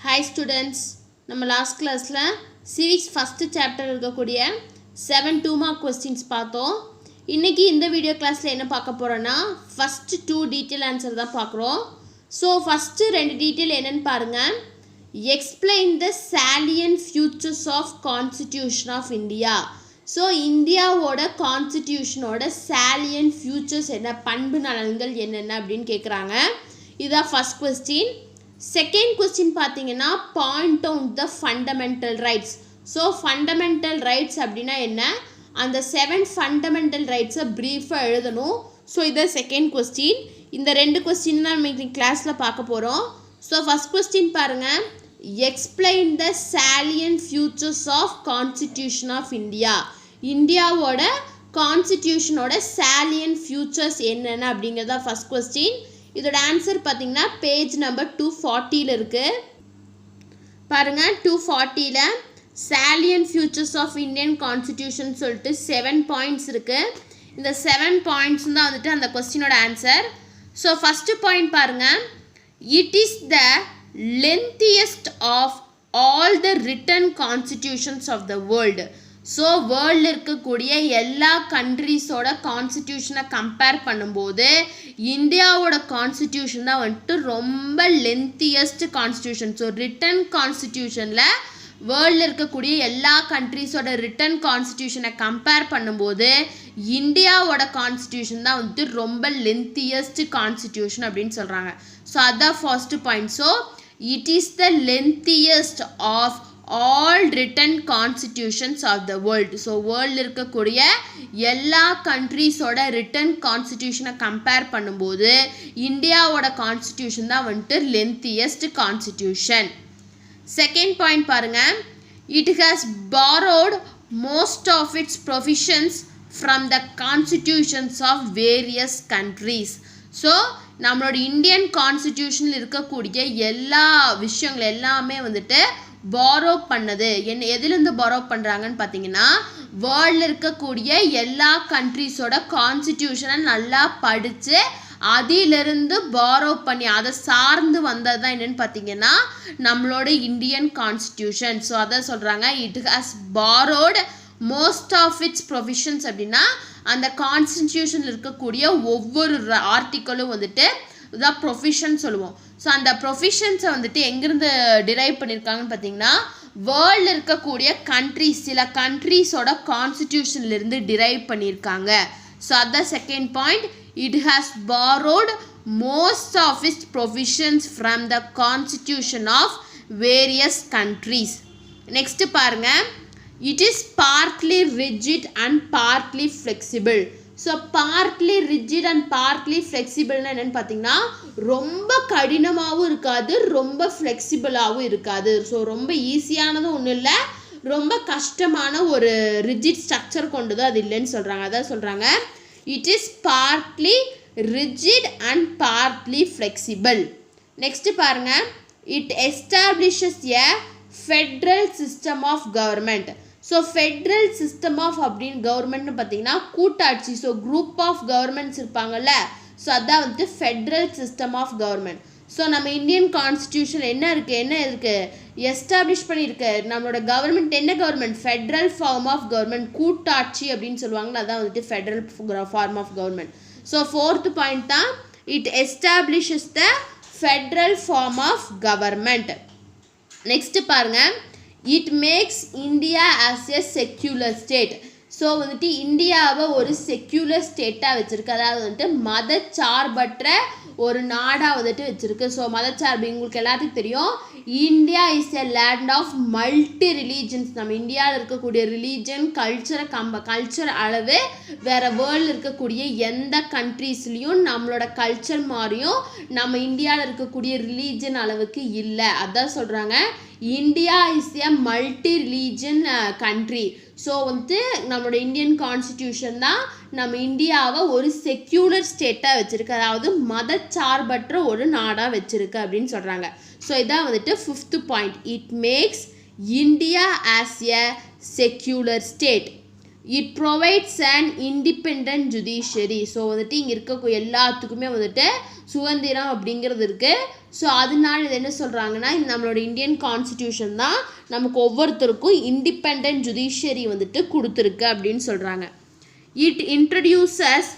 Hi students, நம்ம last classல civics first chapter இருக்கக்கூடிய 7 2 mark questions பார்த்தோம். இன்னைக்கு இந்த வீடியோ கிளாஸ்ல என்ன பார்க்க போறோம்னா first 2 detail answer தான் பார்க்குறோம். So first ரெண்டு detail என்னன்னு பாருங்க. Explain the salient features of Constitution of India. So இந்தியாவோட கான்ஸ்டிடியூஷனோட salient features என்ன பண்பு நலன்கள் என்னென்ன அப்படின்னு கேக்குறாங்க. இதுதான் first question. Second question பார்த்தீங்கன்னா point out the fundamental rights. So fundamental rights அப்படினா என்ன? அந்த 7 fundamental rights பிரீஃபா எழுதணும். So இது second question. இந்த ரெண்டு question தான் நம்ம கிளாஸ்ல பார்க்க போறோம். So first question பாருங்க. Explain the salient features of Constitution of India. இந்தியாவோட கான்ஸ்டிடியூஷனோட salient features என்னென்ன அப்படிங்கறத first question. இதோட ஆன்சர் பாத்தீங்கன்னா பேஜ் நம்பர் 240 ல இருக்கு. பாருங்க 240 ல salient features of Indian Constitution சொல்லிட்டு 7 பாயிண்ட்ஸ் இருக்கு. இந்த 7 பாயிண்ட்ஸ் தான் வந்துட்டு அந்த क्वेश्चनோட ஆன்சர். சோ ஃபர்ஸ்ட் பாயிண்ட் பாருங்க. It is the lengthiest of all the written constitutions of the world. So வேர்ல்டில் இருக்கக்கூடிய எல்லா கண்ட்ரீஸோட கான்ஸ்டிடியூஷனை கம்பேர் பண்ணும்போது இந்தியாவோட கான்ஸ்டிடியூஷன் தான் வந்துட்டு ரொம்ப லென்த்தியஸ்ட் கான்ஸ்டிடியூஷன். ஸோ ரிட்டன் கான்ஸ்டிடியூஷனில் வேர்ல்டில் இருக்கக்கூடிய எல்லா கண்ட்ரீஸோட ரிட்டன் கான்ஸ்டிடியூஷனை கம்பேர் பண்ணும்போது இந்தியாவோட கான்ஸ்டிடியூஷன் தான் வந்துட்டு ரொம்ப லென்த்தியஸ்ட் கான்ஸ்டிடியூஷன் அப்படின்னு சொல்கிறாங்க. ஸோ அதான் first point. So it is the lengthiest of all written constitutions of the world. So world இருக்கக்கூடிய எல்லா countries-ஓட written constitution compare பண்ணும்போது இந்தியாவோட constitution தான் வந்துட்டு lengthiest constitution. Second point பாருங்க. It has borrowed most of its provisions from the constitutions of various countries. So நம்மளோட Indian கான்ஸ்டிடியூஷனில் இருக்கக்கூடிய எல்லா விஷயங்கள் எல்லாமே வந்துட்டு borrow பண்ணது. என்ன எதிலிருந்து borrow பண்றாங்கன்னு பாத்தீங்கன்னா வேர்ல்ட்ல இருக்கக்கூடிய எல்லா கண்ட்ரீஸோட கான்ஸ்டிடியூஷனை நல்லா படிச்சு அதிலிருந்து borrow பண்ணி அதை சார்ந்து வந்தது தான் என்னன்னு பாத்தீங்கன்னா நம்மளோட இந்தியன் கான்ஸ்டிடியூஷன். ஸோ அதை சொல்றாங்க it has borrowed most of its provisions அப்படின்னா அந்த கான்ஸ்டிடியூஷன்ல இருக்கக்கூடிய ஒவ்வொரு ஆர்டிக்கலும் வந்துட்டு இதான் ப்ரொஃபிஷன் சொல்லுவோம். ஸோ அந்த ப்ரொஃபிஷன்ஸை வந்துட்டு எங்கேருந்து டிரைவ் பண்ணியிருக்காங்கன்னு பார்த்தீங்கன்னா வேர்ல்டில் இருக்கக்கூடிய கண்ட்ரிஸ் சில கண்ட்ரீஸோட கான்ஸ்டிடியூஷன்லேருந்து டிரைவ் பண்ணியிருக்காங்க. ஸோ அதான் second point. It has borrowed most of its provisions from the constitution of various countries. Next பாருங்க. It is partly rigid and partly flexible. So partly rigid and partly ஃப்ளெக்சிபிள்னா என்னென்னு பார்த்தீங்கன்னா ரொம்ப கடினமாகவும் இருக்காது ரொம்ப ஃப்ளெக்சிபிளாகவும் இருக்காது. ஸோ ரொம்ப ஈஸியானதும் ஒன்றும் இல்லை ரொம்ப கஷ்டமான ஒரு ரிஜிட் ஸ்ட்ரக்சர் கொண்டது அது இல்லைன்னு சொல்கிறாங்க. அதான் சொல்கிறாங்க it is partly rigid and partly flexible. Next பாருங்க. It establishes a federal system of government. So federal system of அப்படின்னு கவர்மெண்ட்னு பார்த்தீங்கன்னா கூட்டாட்சி. ஸோ குரூப் ஆஃப் கவர்மெண்ட்ஸ் இருப்பாங்கல்ல. ஸோ அதான் வந்துட்டு federal system of government. So நம்ம இந்தியன் கான்ஸ்டிடியூஷன் என்ன இருக்குது எஸ்டாப்ளிஷ் பண்ணியிருக்கு நம்மளோட கவர்மெண்ட் என்ன government federal form of government கூட்டாட்சி அப்படின்னு சொல்லுவாங்கல்ல அதான் வந்துட்டு federal form of government. So fourth point தான் it establishes the federal form of government. Next பாருங்க. It makes India as a secular state. So வந்துட்டு இந்தியாவை ஒரு செக்யூலர் ஸ்டேட்டாக வச்சுருக்கு. அதாவது வந்துட்டு மதச்சார்பற்ற ஒரு நாடாக வந்துட்டு வச்சுருக்கு. ஸோ மதச்சார்பு உங்களுக்கு எல்லாத்துக்கும் தெரியும் India is a land of multi religions. நம்ம இந்தியாவில் இருக்கக்கூடிய ரிலீஜன் கல்ச்சர் அளவு வேறு வேர்ல்டில் இருக்கக்கூடிய எந்த கண்ட்ரீஸ்லேயும் நம்மளோட கல்ச்சர் மாதிரியும் நம்ம இந்தியாவில் இருக்கக்கூடிய ரிலீஜன் அளவுக்கு இல்லை. அதான் சொல்கிறாங்க India is a multi religion country. So வந்து நம்மளோட இந்தியன் கான்ஸ்டிடியூஷன் தான் நம்ம இந்தியாவை ஒரு செக்யூலர் ஸ்டேட்டாக வச்சுருக்கு அதாவது மதச்சார்பற்ற ஒரு நாடாக வச்சுருக்கு அப்படின்னு சொல்கிறாங்க. ஸோ இதான் வந்துட்டு fifth point. It makes India as a secular state. It provides and independent judiciary. So வந்துட்டு இங்கே இருக்க எல்லாத்துக்குமே வந்துட்டு சுதந்திரம் அப்படிங்கிறது இருக்குது. ஸோ அதனால இது என்ன சொல்கிறாங்கன்னா, நம்மளோட இந்தியன் கான்ஸ்டியூஷன் தான் நமக்கு ஒவ்வொருத்தருக்கும் இண்டிபெண்ட் ஜுடிஷியரி வந்துட்டு கொடுத்துருக்கு அப்படின்னு சொல்கிறாங்க. It introduces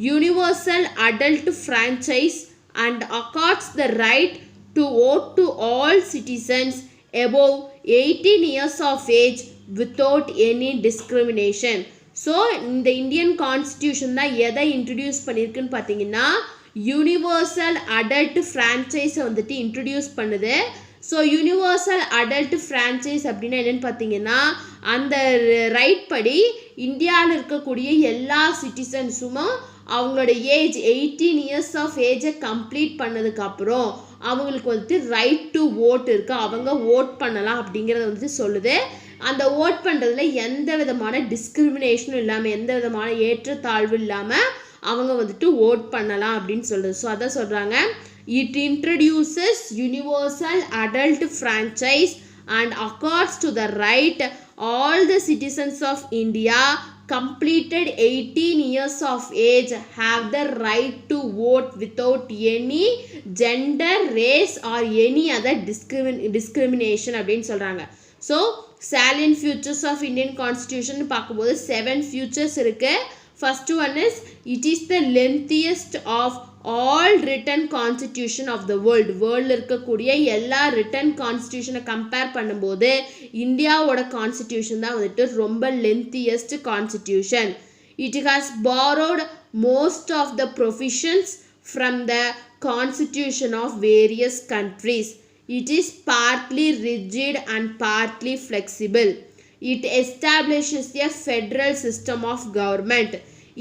universal adult franchise and accords the right to vote to all citizens above 18 years of age without any discrimination. So இந்த இந்தியன் கான்ஸ்டியூஷன் தான் எதை இன்ட்ரடியூஸ் பண்ணியிருக்குன்னு பார்த்தீங்கன்னா, யூனிவர்சல் அடல்ட் ஃப்ரான்ச்சைஸை வந்துட்டு இன்ட்ரடியூஸ் பண்ணுது. ஸோ யூனிவர்சல் அடல்ட் ஃப்ரான்ச்சைஸ் அப்படின்னா என்னென்னு பார்த்தீங்கன்னா, அந்த ரைட் படி இந்தியாவில் இருக்கக்கூடிய எல்லா சிட்டிசன்ஸும் அவங்களோட ஏஜ் 18 இயர்ஸ் ஆஃப் ஏஜை கம்ப்ளீட் பண்ணதுக்கப்புறம் அவங்களுக்கு வந்துட்டு ரைட் டு ஓட் இருக்குது, அவங்க ஓட் பண்ணலாம் அப்படிங்கிறத வந்துட்டு சொல்லுது. அந்த ஓட் பண்ணுறதுல எந்த விதமான டிஸ்கிரிமினேஷனும் இல்லாமல், எந்த விதமான ஏற்றத்தாழ்வு இல்லாமல் அவங்க வந்துட்டு ஓட் பண்ணலாம் அப்படின்னு சொல்லுது. ஸோ அதான் சொல்கிறாங்க, it introduces universal adult franchise and accords to the right all the citizens of India completed 18 years of age have the right to vote without any gender, race or any other discrimination அப்படின்னு சொல்கிறாங்க. So salient features of Indian Constitution பார்க்கும்போது 7 features இருக்குது. First one is, it is the lengthiest of all written constitution of the world. வேர்ல்டில் இருக்கக்கூடிய எல்லா written constitutionனை compare பண்ணும்போது இந்தியாவோட constitution தான் வந்துட்டு ரொம்ப lengthiest constitution. It has borrowed most of the provisions from the constitution of various countries. It is partly rigid and partly flexible. It establishes a federal system of government.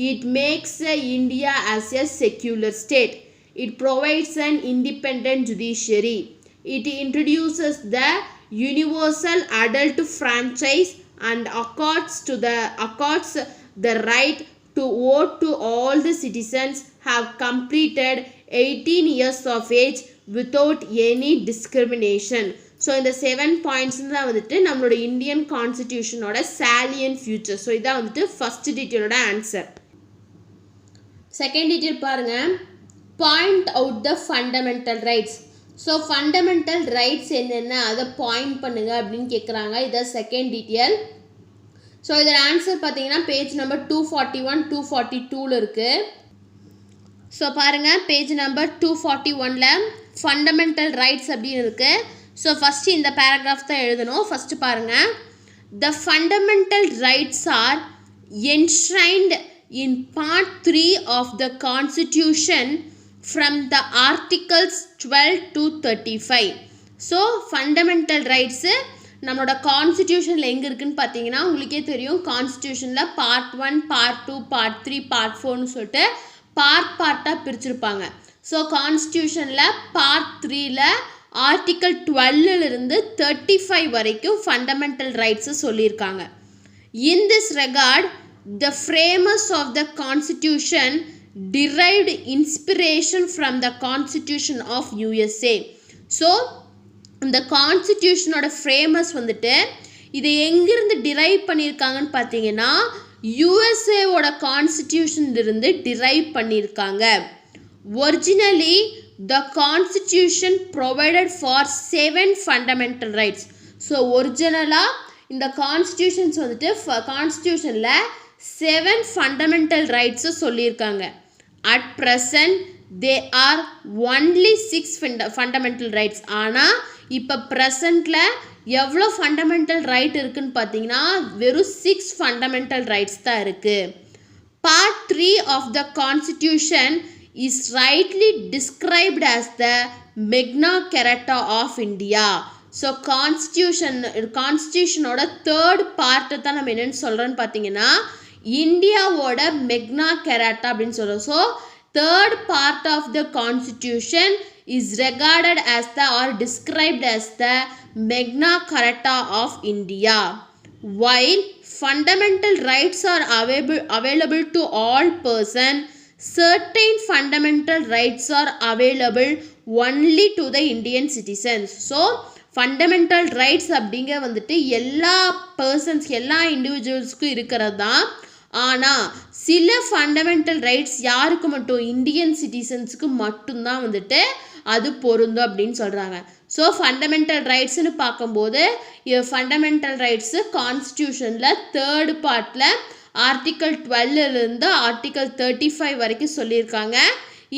It makes India as a secular state. It provides an independent judiciary. It introduces the universal adult franchise and accords the right to vote to all the citizens have completed 18 years of age without any discrimination. So இந்த 7 points தான் வந்துட்டு நம்மளோட Indian கான்ஸ்டியூஷனோட salient features. So இதான் வந்துட்டு first டீட்டெயிலோட answer. Second detail பாருங்கள், point out the fundamental rights. So fundamental rights என்னென்ன அதை பாயிண்ட் பண்ணுங்க அப்படின்னு கேட்குறாங்க. இதான் செகண்ட் டீட்டெயில். ஸோ இதோட ஆன்சர் பார்த்தீங்கன்னா பேஜ் நம்பர் 241 242 இருக்குது. ஸோ பாருங்கள், பேஜ் நம்பர் 241 ஃபண்டமெண்டல் ரைட்ஸ் அப்படின்னு இருக்குது. ஸோ ஃபஸ்ட்டு இந்த பேராகிராஃப் தான் எழுதணும். ஃபஸ்ட்டு பாருங்கள், the fundamental rights are enshrined in part 3 of the constitution from the articles 12 to 35. So fundamental rights நம்மளோட கான்ஸ்டியூஷனில் எங்கே இருக்குதுன்னு பார்த்தீங்கன்னா உங்களுக்கே தெரியும், கான்ஸ்டியூஷனில் பார்ட் 1 பார்ட் 2 பார்ட் 3 பார்ட் 4ன்னு சொல்லிட்டு பார்ட்டாக பிரிச்சுருப்பாங்க. ஸோ கான்ஸ்டியூஷனில் பார்ட் 3ல் ஆர்டிக்கல் 12லிருந்து 35 வரைக்கும் ஃபண்டமெண்டல் ரைட்ஸை சொல்லியிருக்காங்க. In this record the framers of the constitution derived inspiration from the constitution of USA. So இந்த கான்ஸ்டியூஷனோட ஃப்ரேமர்ஸ் வந்துட்டு இதை எங்கிருந்து டிரைவ் பண்ணியிருக்காங்கன்னு பார்த்தீங்கன்னா யூஎஸ்ஏவோட கான்ஸ்டியூஷன்லேருந்து டிரைவ் பண்ணியிருக்காங்க. Originally the constitution provided for 7 fundamental rights. So ஒரிஜினலாக இந்த கான்ஸ்டியூஷன்ஸ் வந்துட்டு கான்ஸ்டியூஷனில் 7 ஃபண்டமெண்டல் ரைட்ஸை சொல்லியிருக்காங்க. At present they are only 6 fundamental rights. ஆனால் இப்போ ப்ரெசண்ட்டில் எவ்வளோ ஃபண்டமெண்டல் ரைட் இருக்குதுன்னு பார்த்தீங்கன்னா வெறும் 6 ஃபண்டமெண்டல் ரைட்ஸ் தான் இருக்குது. Part 3 of the constitution is rightly described as the Magna Carta of India. So கான்ஸ்டியூஷனோட தேர்ட் பார்ட்டை தான் நம்ம என்னென்னு சொல்கிறோன்னு பார்த்தீங்கன்னா இந்தியாவோட மெக்னா கெராட்டா அப்படின்னு சொல்கிறோம். So third part of the constitution is regarded as the or described as the Magna Carta of India. While fundamental rights are available to all persons, certain fundamental rights are available only to the Indian citizens. So fundamental rights அப்படிங்கிற வந்துட்டு எல்லா persons எல்லா இண்டிவிஜுவல்ஸ்க்கும் இருக்கிறது தான். ஆனால் சில fundamental rights யாருக்கு மட்டும் இந்தியன் சிட்டிசன்ஸுக்கு மட்டும்தான் வந்துட்டு அது பொருந்தும் அப்படின்னு சொல்கிறாங்க. ஸோ ஃபண்டமெண்டல் ரைட்ஸ்னு பார்க்கும்போது ஃபண்டமெண்டல் ரைட்ஸு கான்ஸ்டியூஷனில் 3rd பார்ட்டில் ஆர்டிக்கல் 12லேருந்து ஆர்டிக்கல் 35 வரைக்கும் சொல்லியிருக்காங்க.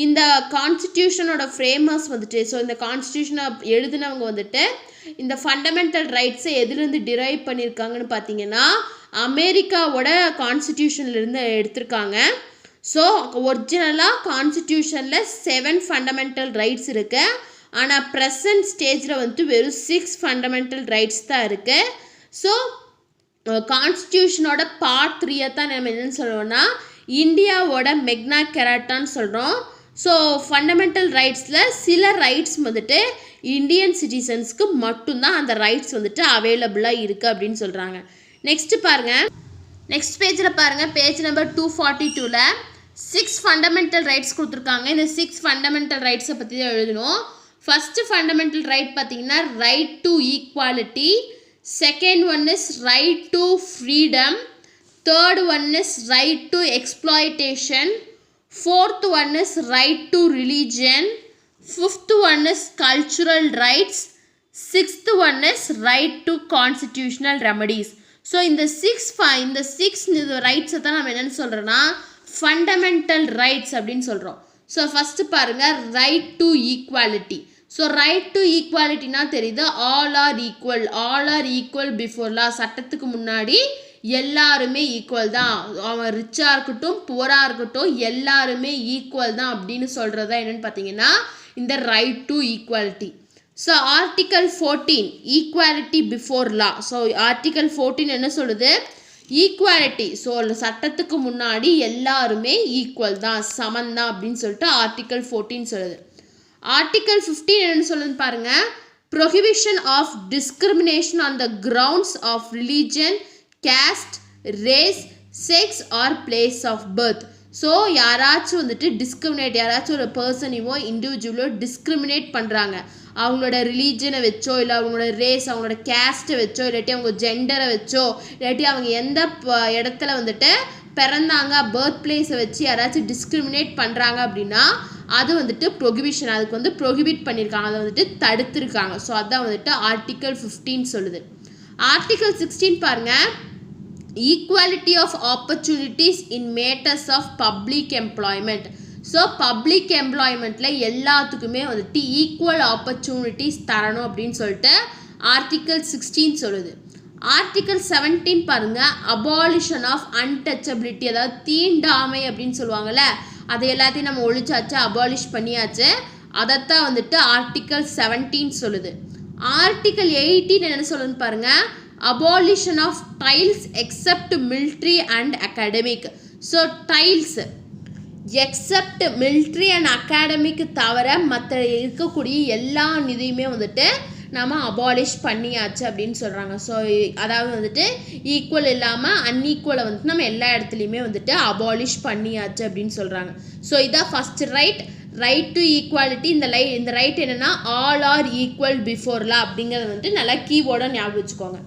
இந்த கான்ஸ்டியூஷனோட ஃப்ரேமர்ஸ் வந்துட்டு ஸோ இந்த கான்ஸ்டியூஷனை எழுதினவங்க வந்துட்டு இந்த ஃபண்டமெண்டல் ரைட்ஸை எதுலேருந்து டிரைவ் பண்ணியிருக்காங்கன்னு பார்த்தீங்கன்னா அமெரிக்காவோட கான்ஸ்டியூஷன்லேருந்து எடுத்திருக்காங்க. ஸோ ஒரிஜினலாக கான்ஸ்டியூஷனில் 7 ஃபண்டமெண்டல் ரைட்ஸ் இருக்குது. ஆனால் ப்ரெசன்ட் ஸ்டேஜில் வந்துட்டு வெறும் 6 ஃபண்டமெண்டல் ரைட்ஸ் தான் இருக்குது. ஸோ கான்ஸ்டியூஷனோட பார்ட் 3 தான் நம்ம என்னென்னு சொல்லுவோம்னா இந்தியாவோட மெக்னா கெராட்டான்னு சொல்கிறோம். ஸோ ஃபண்டமெண்டல் ரைட்ஸில் சில ரைட்ஸ் வந்துட்டு இந்தியன் சிட்டிசன்ஸ்க்கு மட்டும்தான் அந்த ரைட்ஸ் வந்துட்டு அவைலபிளாக இருக்குது அப்படின்னு சொல்கிறாங்க. நெக்ஸ்ட்டு பாருங்கள், நெக்ஸ்ட் பேஜில் பாருங்கள், பேஜ் நம்பர் 242ல் 6 ஃபண்டமெண்டல் ரைட்ஸ் கொடுத்துருக்காங்க. இந்த 6 ஃபண்டமெண்டல் ரைட்ஸை பற்றி தான் எழுதணும். ஃபஸ்ட்டு ஃபண்டமெண்டல் ரைட் பார்த்தீங்கன்னா right to equality, second one is right to freedom, third one is right to exploitation, fourth one is right to religion, fifth one is cultural rights, sixth one is right to constitutional remedies. So இந்த 6 ரைட்ஸை தான் நம்ம என்னென்னு சொல்கிறோன்னா fundamental rights அப்படின்னு சொல்கிறோம். So first பாருங்கள் right to equality. So right to ஈக்வாலிட்டினா தெரியுது all are equal before law, சட்டத்துக்கு முன்னாடி எல்லாருமே ஈக்குவல் தான், அவன் ரிச்சாக இருக்கட்டும் புவராக இருக்கட்டும் எல்லாருமே ஈக்குவல் தான் அப்படின்னு சொல்கிறது தான் என்னென்னு பார்த்தீங்கன்னா இந்த right to equality. So article 14 equality before law. So article 14 என்ன சொல்லுது ஈக்குவாலிட்டி, ஸோ சட்டத்துக்கு முன்னாடி எல்லாருமே ஈக்குவல் தான் சமன் தான் அப்படின்னு சொல்லிட்டு ஆர்டிக்கல் 14 சொல்லுது. ஆர்டிக்கல் 15 என்னென்னு சொல்லுதுன்னு பாருங்கள், prohibition of discrimination on the grounds of religion, caste, race, sex or place of birth. So யாராச்சும் வந்துட்டு டிஸ்கிரிமினேட், யாராச்சும் ஒரு பர்சனையோ இண்டிவிஜுவலோ டிஸ்கிரிமினேட் பண்ணுறாங்க அவங்களோட ரிலீஜனை வச்சோ இல்லை அவங்களோட ரேஸ் அவங்களோட கேஸ்ட்டை வச்சோ இல்லாட்டி அவங்க ஜெண்டரை வச்சோ இல்லாட்டி அவங்க எந்த இடத்துல வந்துட்டு பிறந்தாங்க பர்த் பிளேஸை வச்சு யாராச்சும் டிஸ்கிரிமினேட் பண்ணுறாங்க அப்படின்னா அது வந்துட்டு ப்ரொஹிபிஷன், அதுக்கு வந்து ப்ரொஹிபிட் பண்ணியிருக்காங்க, அதை வந்துட்டு தடுத்துருக்காங்க. ஸோ அதான் வந்துட்டு ஆர்டிக்கல் 15 சொல்லுது. ஆர்டிக்கல் 16 பாருங்கள், equality of opportunities in matters of public employment. So public எம்ப்ளாய்மெண்ட்டில் எல்லாத்துக்குமே வந்துட்டு ஈக்குவல் ஆப்பர்ச்சுனிட்டிஸ் தரணும் அப்படின்னு சொல்லிட்டு ஆர்டிக்கல் 16 சொல்லுது. ஆர்டிக்கல் 17 பாருங்கள், அபாலிஷன் ஆஃப் அன்டச்சபிலிட்டி, அதாவது தீண்டாமை அப்படின்னு சொல்லுவாங்கள்ல, அதை எல்லாத்தையும் நம்ம ஒழிச்சாச்சு, அபாலிஷ் பண்ணியாச்சு, அதைத்தான் வந்துட்டு ஆர்டிக்கல் 17 சொல்லுது. ஆர்டிக்கல் 18 என்ன சொல்லுன்னு பாருங்கள், abolition of titles except military and academic. So titles except military and அகாடமிக்கு தவிர மற்ற இருக்கக்கூடிய எல்லா நிதியுமே வந்துட்டு நம்ம அபாலிஷ் பண்ணியாச்சு அப்படின்னு சொல்கிறாங்க. ஸோ அதாவது வந்துட்டு ஈக்குவல் இல்லாமல் அன்ஈக்குவலை வந்துட்டு நம்ம எல்லா இடத்துலையுமே வந்துட்டு அபாலிஷ் பண்ணியாச்சு அப்படின்னு சொல்கிறாங்க. ஸோ இதான் ஃபஸ்ட் ரைட் டு ஈக்குவாலிட்டி. இந்த ரைட் என்னென்னா all are equal before law அப்படிங்கிறது வந்துட்டு நல்லா கீபோர்டாக ஞாபகம் வச்சுக்கோங்க.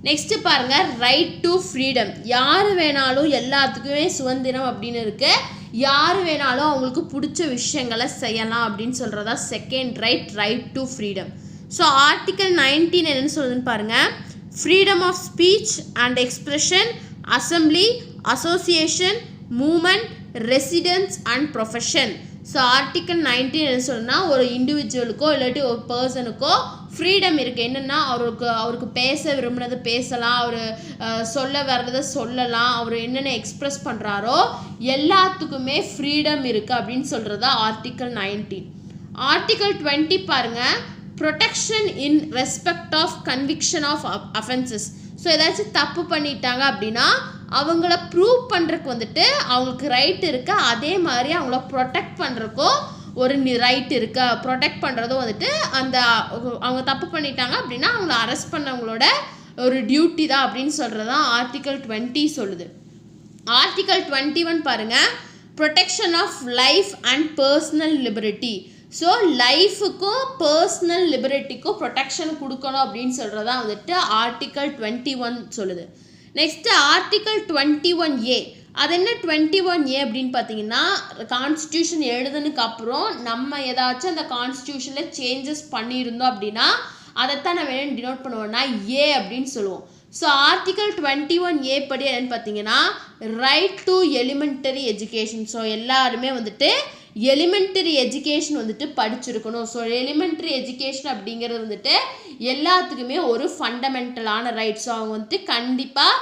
நெக்ஸ்ட்டு பாருங்கள் ரைட் டு ஃப்ரீடம். யார் வேணாலும் எல்லாத்துக்குமே சுதந்திரம் அப்படின்னு இருக்குது, யார் வேணாலும் அவங்களுக்கு பிடிச்ச விஷயங்களை செய்யலாம் அப்படின்னு சொல்கிறதா second right to freedom. So article 19 என்னென்னு சொல்லுதுன்னு பாருங்கள், freedom of speech and expression, assembly, association, movement, residence and profession. So article 19 என்ன சொல்லுன்னா ஒரு இண்டிவிஜுவலுக்கோ இல்லாட்டி ஒரு பர்சனுக்கோ ஃப்ரீடம் இருக்குது. என்னென்னா அவருக்கு பேச விரும்பினதை பேசலாம், அவர் சொல்ல வர்றதை சொல்லலாம், அவர் என்னென்ன எக்ஸ்ப்ரெஸ் பண்ணுறாரோ எல்லாத்துக்குமே ஃப்ரீடம் இருக்குது அப்படின்னு சொல்கிறதா ஆர்டிக்கல் 19. ஆர்டிக்கல் 20 பாருங்கள், protection in respect of conviction of offences. So ஏதாச்சும் தப்பு பண்ணிட்டாங்க அப்படின்னா அவங்கள ப்ரூவ் பண்ணுறதுக்கு வந்துட்டு அவங்களுக்கு ரைட் இருக்குது, அதே மாதிரி அவங்கள ப்ரொடெக்ட் பண்ணுறக்கும் ஒரு ரைட் இருக்குது. ப்ரொடெக்ட் பண்ணுறதும் வந்துட்டு அந்த அவங்க தப்பு பண்ணிட்டாங்க அப்படின்னா அவங்கள அரெஸ்ட் பண்ணவங்களோட ஒரு டியூட்டி தான் அப்படின்னு சொல்கிறது தான் ஆர்டிக்கல் 20 சொல்லுது. ஆர்டிக்கல் 21 பாருங்கள், protection of life and personal liberty. So லைஃபுக்கும் பர்சனல் லிபர்ட்டிக்கும் ப்ரொடெக்ஷன் கொடுக்கணும் அப்படின்னு சொல்கிறது தான் வந்துட்டு ஆர்டிக்கல் 21 சொல்லுது. நெக்ஸ்ட்டு ஆர்டிக்கல் 21A, அது என்ன 21A அப்படின்னு பார்த்தீங்கன்னா கான்ஸ்டியூஷன் எழுதுனதுக்கு அப்புறம் நம்ம ஏதாச்சும் அந்த கான்ஸ்டியூஷனில் சேஞ்சஸ் பண்ணியிருந்தோம் அப்படின்னா அதைத்தான் நம்ம என்ன டினோட் பண்ணுவோம்னா ஏ அப்படின்னு சொல்லுவோம். ஸோ ஆர்டிகல் 21A படி என்னென்னு பார்த்தீங்கன்னா right to elementary education. So எல்லாருமே வந்துட்டு எலிமெண்டரி எஜுகேஷன் வந்துட்டு படிச்சிருக்கணும். ஸோ எலிமெண்டரி எஜுகேஷன் அப்படிங்கிறது வந்துட்டு எல்லாத்துக்குமே ஒரு ஃபண்டமெண்டலான ரைட். ஸோ அவங்க வந்துட்டு கண்டிப்பாக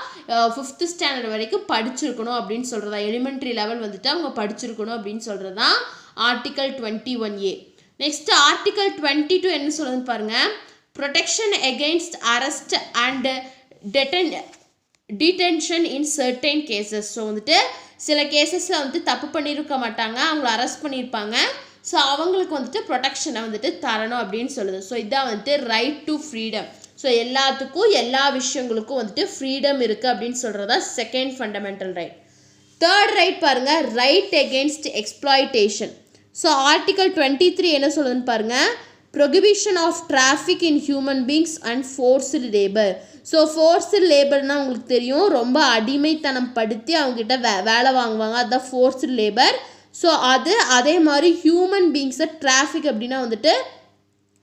5th ஸ்டாண்டர்ட் வரைக்கும் படிச்சிருக்கணும் அப்படின்னு சொல்கிறதா, எலிமெண்டரி லெவல் வந்துட்டு அவங்க படிச்சிருக்கணும் அப்படின்னு சொல்கிறது தான் ஆர்டிகல் 21A. நெக்ஸ்ட் ஆர்டிகல் 22 என்ன சொல்லுதுன்னு பாருங்கள். Protection against arrest and detention in certain cases. So வந்துட்டு சில கேசஸில் வந்துட்டு தப்பு பண்ணியிருக்க மாட்டாங்க, அவங்கள அரெஸ்ட் பண்ணியிருப்பாங்க. ஸோ அவங்களுக்கு வந்துட்டு ப்ரொடெக்ஷனை வந்துட்டு தரணும் அப்படின்னு சொல்லுது. ஸோ இதான் வந்துட்டு ரைட் டு ஃப்ரீடம். ஸோ எல்லாத்துக்கும் எல்லா விஷயங்களுக்கும் வந்துட்டு ஃப்ரீடம் இருக்குது அப்படின்னு சொல்கிறதா second fundamental right. Third right பாருங்கள், right against exploitation. So article 23 என்ன சொல்லுதுன்னு பாருங்கள். Prohibition of traffic in human beings and forced labour. So forced லேபர்னால் உங்களுக்கு தெரியும், ரொம்ப அடிமைத்தனம் படுத்தி அவங்ககிட்ட வேலை வாங்குவாங்க, அதுதான் ஃபோர்ஸ்டு லேபர். ஸோ அதே மாதிரி ஹியூமன் பீங்ஸை டிராஃபிக் அப்படின்னா வந்துட்டு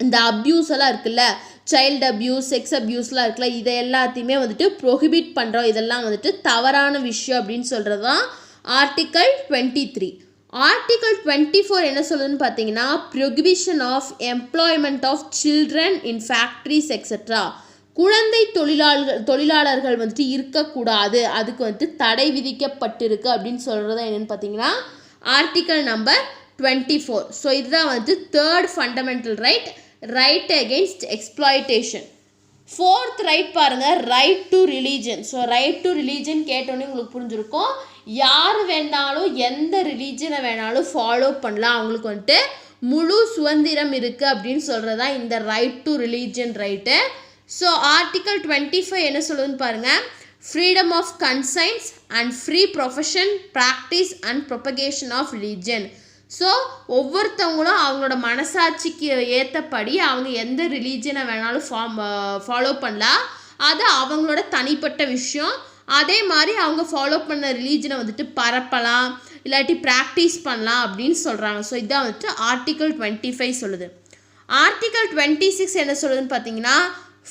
இந்த அப்யூஸ் எல்லாம் இருக்குல்ல, சைல்டு அப்யூஸ், செக்ஸ் அப்யூஸ்லாம் இருக்குல்ல, இதை எல்லாத்தையுமே வந்துட்டு ப்ரொஹிபிட் பண்ணுறோம், இதெல்லாம் வந்துட்டு தவறான விஷயம் அப்படின்னு சொல்கிறது தான் ஆர்டிக்கல் 23. ஆர்டிக்கல் 24 என்ன சொல்லுதுன்னு பார்த்தீங்கன்னா prohibition of employment of children in factories etcetera. குழந்தை தொழிலாளர்கள் வந்துட்டு இருக்கக்கூடாது, அதுக்கு வந்துட்டு தடை விதிக்கப்பட்டிருக்கு அப்படின்னு சொல்கிறது என்னென்னு பார்த்தீங்கன்னா ஆர்டிக்கல் நம்பர் 24. ஸோ இதுதான் வந்துட்டு third fundamental right, right against exploitation. Fourth right பாருங்கள், right to religion. So right to religion கேட்டோன்னே உங்களுக்கு புரிஞ்சிருக்கும், யார் வேணாலும் எந்த ரிலீஜனை வேணாலும் ஃபாலோ பண்ணலாம், அவங்களுக்கு வந்துட்டு முழு சுதந்திரம் இருக்குது அப்படின்னு சொல்கிறது தான் இந்த right to religion right. So article 25 என்ன சொல்லுதுன்னு பாருங்கள். Freedom of conscience and free profession practice and propagation of religion. So ஒவ்வொருத்தவங்களும் அவங்களோட மனசாட்சிக்கு ஏற்றபடி அவங்க எந்த ரிலீஜனை வேணாலும் ஃபாலோ பண்ணலாம், அது அவங்களோட தனிப்பட்ட விஷயம். அதே மாதிரி அவங்க ஃபாலோ பண்ண ரிலீஜனை வந்துட்டு பரப்பலாம், இல்லாட்டி ப்ராக்டிஸ் பண்ணலாம் அப்படின்னு சொல்கிறாங்க. ஸோ இதான் வந்துட்டு ஆர்டிக்கல் 25 சொல்லுது. ஆர்டிக்கல் 26 என்ன சொல்லுதுன்னு பார்த்தீங்கன்னா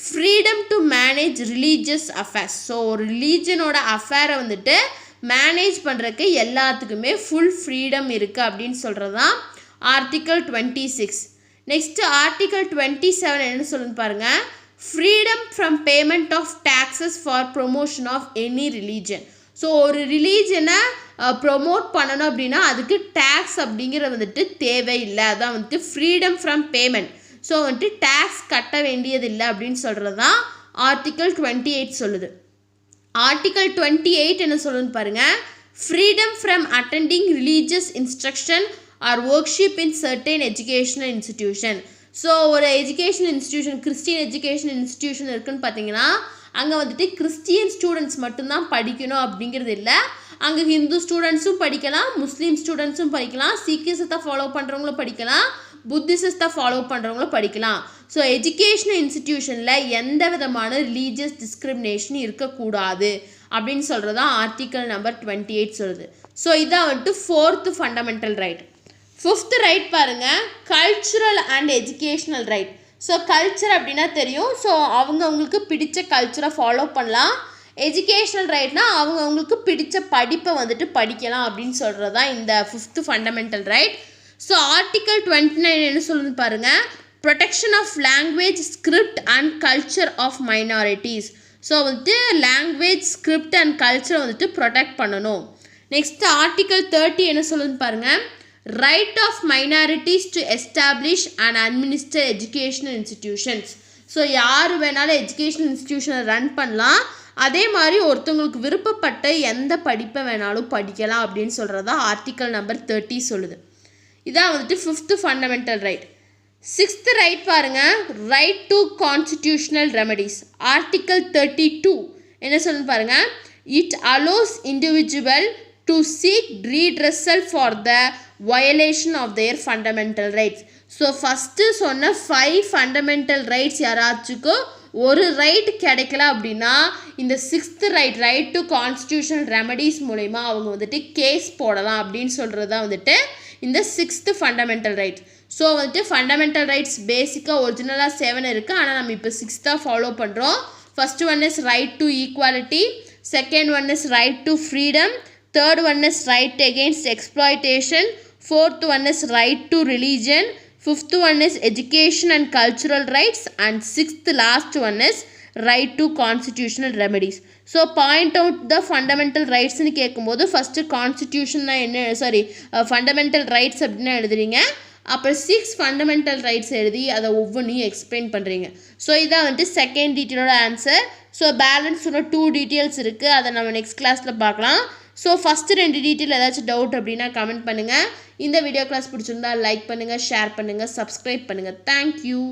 freedom to manage religious affairs. So ஒரு ரிலீஜனோட அஃபேரை வந்துட்டு மேனேஜ் பண்ணுறதுக்கு எல்லாத்துக்குமே ஃபுல் ஃப்ரீடம் இருக்குது அப்படின்னு சொல்கிறது தான் ஆர்டிக்கல் 26. நெக்ஸ்ட்டு ஆர்டிக்கல் 27 என்ன சொல்லுன்னு பாருங்கள். Freedom from payment of taxes for promotion of any religion. So ஒரு ரிலீஜனை ப்ரொமோட் பண்ணணும் அப்படின்னா அதுக்கு டேக்ஸ் அப்படிங்கிறது வந்துட்டு தேவையில்லை, அதான் வந்துட்டு ஃப்ரீடம் ஃப்ரம் பேமெண்ட். ஸோ வந்துட்டு டேக்ஸ் கட்ட வேண்டியதில்லை அப்படின்னு சொல்கிறது தான் ஆர்டிக்கல் 28 சொல்லுது. ஆர்டிக்கல் 28 என்ன சொல்லுன்னு பாருங்கள். Freedom from attending religious instruction or worship in certain educational institution. So ஒரு educational institution, Christian educational institution இருக்குதுன்னு பார்த்தீங்கன்னா அங்கே வந்துட்டு கிறிஸ்டியன் ஸ்டூடெண்ட்ஸ் மட்டும்தான் படிக்கணும் அப்படிங்கிறது இல்லை, அங்கே ஹிந்து ஸ்டூடெண்ட்ஸும் படிக்கலாம், முஸ்லீம் ஸ்டூடெண்ட்ஸும் படிக்கலாம், சீக்கியசத்தை ஃபாலோ பண்ணுறவங்களும் படிக்கலாம், புத்திசத்தை ஃபாலோ பண்ணுறவங்களும் படிக்கலாம். ஸோ எஜுகேஷனல் இன்ஸ்டிடியூஷனில் எந்த விதமான ரிலீஜியஸ் டிஸ்கிரிமினேஷன் இருக்கக்கூடாது அப்படின்னு சொல்கிறது தான் ஆர்டிக்கல் நம்பர் 28 சொல்லுது. ஸோ இதான் வந்துட்டு fourth fundamental right. Fifth right பாருங்கள், cultural and educational right. So culture அப்படின்னா தெரியும், ஸோ அவங்களுக்கு பிடிச்ச கல்ச்சரை ஃபாலோ பண்ணலாம். எஜுகேஷ்னல் ரைட்னா அவங்களுக்கு பிடிச்ச படிப்பை வந்துட்டு படிக்கலாம் அப்படின்னு சொல்கிறது தான் இந்த fifth fundamental right. So article 29 என்ன சொல்லுன்னு பாருங்கள். Protection of language, script and culture of minorities. So வந்துட்டு லாங்குவேஜ், ஸ்கிரிப்ட் அண்ட் கல்ச்சரை வந்துட்டு ப்ரொடெக்ட் பண்ணணும். நெக்ஸ்ட் ஆர்டிக்கல் 30 என்ன சொல்லுன்னு பாருங்கள். Right of minorities to establish and administer educational institutions. So யார் வேணாலும் எஜுகேஷனல் இன்ஸ்டிடியூஷனை ரன் பண்ணலாம், அதே மாதிரி ஒருத்தவங்களுக்கு விருப்பப்பட்ட எந்த படிப்பை வேணாலும் படிக்கலாம் அப்படின்னு சொல்கிறதா ஆர்டிக்கல் நம்பர் 30 சொல்லுது. இதான் வந்துட்டு fifth fundamental right. Sixth right பாருங்கள், right to constitutional remedies. Article 32 என்ன சொல்லுன்னு பாருங்கள். It allows individual to seek redressal for the violation of their fundamental rights. So first சொன்ன 5 ஃபண்டமெண்டல் ரைட்ஸ் யாராச்சுக்கும் ஒரு ரைட் கிடைக்கல அப்படின்னா இந்த 6th right to constitutional remedies மூலமா அவங்க வந்துட்டு கேஸ் போடலாம் அப்படின்னு சொல்கிறது தான் வந்துட்டு இந்த 6th ஃபண்டமெண்டல் ரைட். ஸோ வந்துட்டு ஃபண்டமெண்டல் ரைட்ஸ் பேசிக்காக ஒரிஜினலாக 7 இருக்குது, ஆனால் நம்ம இப்போ 6th ஃபாலோ பண்ணுறோம். First one is right to equality, second one is right to freedom, third one is right against exploitation, fourth one is right to religion, fifth one is education and cultural rights, and sixth last one is right to constitutional remedies. So point out the fundamental ரைட்ஸ்னு கேட்கும்போது first கான்ஸ்டிடியூஷன்னா என்ன fundamental rights அப்படின்னு எழுதுறீங்க, அப்புறம் 6 fundamental rights எழுதி அதை ஒவ்வொன்றையும் explain பண்ணுறீங்க. ஸோ இதான் வந்துட்டு செகண்ட் டீட்டெயிலோட ஆன்சர். ஸோ பேலன்ஸ் இன்னும் 2 டீட்டெயில்ஸ் இருக்குது, அதை நம்ம நெக்ஸ்ட் கிளாஸில் பார்க்கலாம். ஸோ ஃபஸ்ட்டு 2 டீட்டெயில் ஏதாச்சும் டவுட் அப்படின்னா கமெண்ட் பண்ணுங்கள். இந்த வீடியோ கிளாஸ் பிடிச்சிருந்தா லைக் பண்ணுங்கள், ஷேர் பண்ணுங்கள், சப்ஸ்கிரைப் பண்ணுங்கள். தேங்க்யூ.